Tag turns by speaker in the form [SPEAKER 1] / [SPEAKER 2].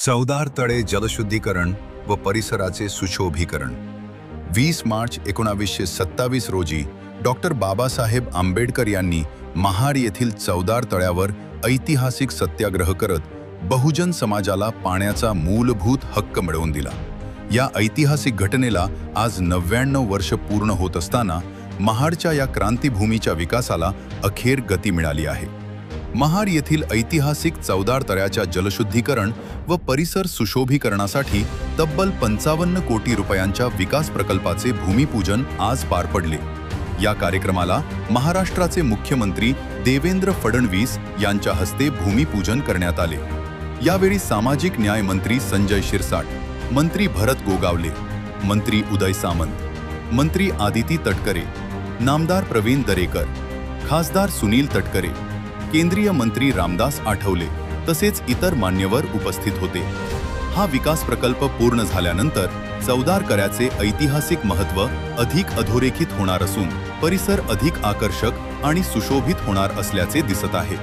[SPEAKER 1] चवदार तळे जलशुद्धीकरण व परिसराचे सुशोभीकरण 20 मार्च 1927 रोजी डॉक्टर बाबासाहेब आंबेडकर यांनी महाड येथील चवदार तळ्यावर ऐतिहासिक सत्याग्रह करत बहुजन समाजाला पाण्याचा मूलभूत हक्क मिळवून दिला। या ऐतिहासिक घटनेला आज 99 वर्ष पूर्ण होत असताना महाडच्या या क्रांतिभूमीच्या विकासाला अखेर गती मिळाली आहे। महाड येथील ऐतिहासिक चवदार तळ्याच्या जलशुद्धीकरण व परिसर सुशोभीकरणासाठी तब्बल 55 कोटी रुपयांच्या विकास प्रकल्पाचे भूमिपूजन आज पार पडले। या कार्यक्रमाला महाराष्ट्राचे मुख्यमंत्री देवेंद्र फडणवीस यांच्या हस्ते भूमिपूजन करण्यात आले। यावेळी सामाजिक न्याय मंत्री संजय शिरसाट, मंत्री भरत गोगावले, मंत्री उदय सामंत, मंत्री आदिती तटकरे, नामदार प्रवीण दरेकर, खासदार सुनील तटकरे, केंद्रीय मंत्री रामदास आठवले तसेच इतर मान्यवर उपस्थित होते। हा विकास प्रकल्प पूर्ण झाल्यानंतर चवदार तळ्याचे ऐतिहासिक महत्त्व अधिक अधोरेखित होणार असून परिसर अधिक आकर्षक आणि सुशोभित होणार असल्याचे दिसत आहे।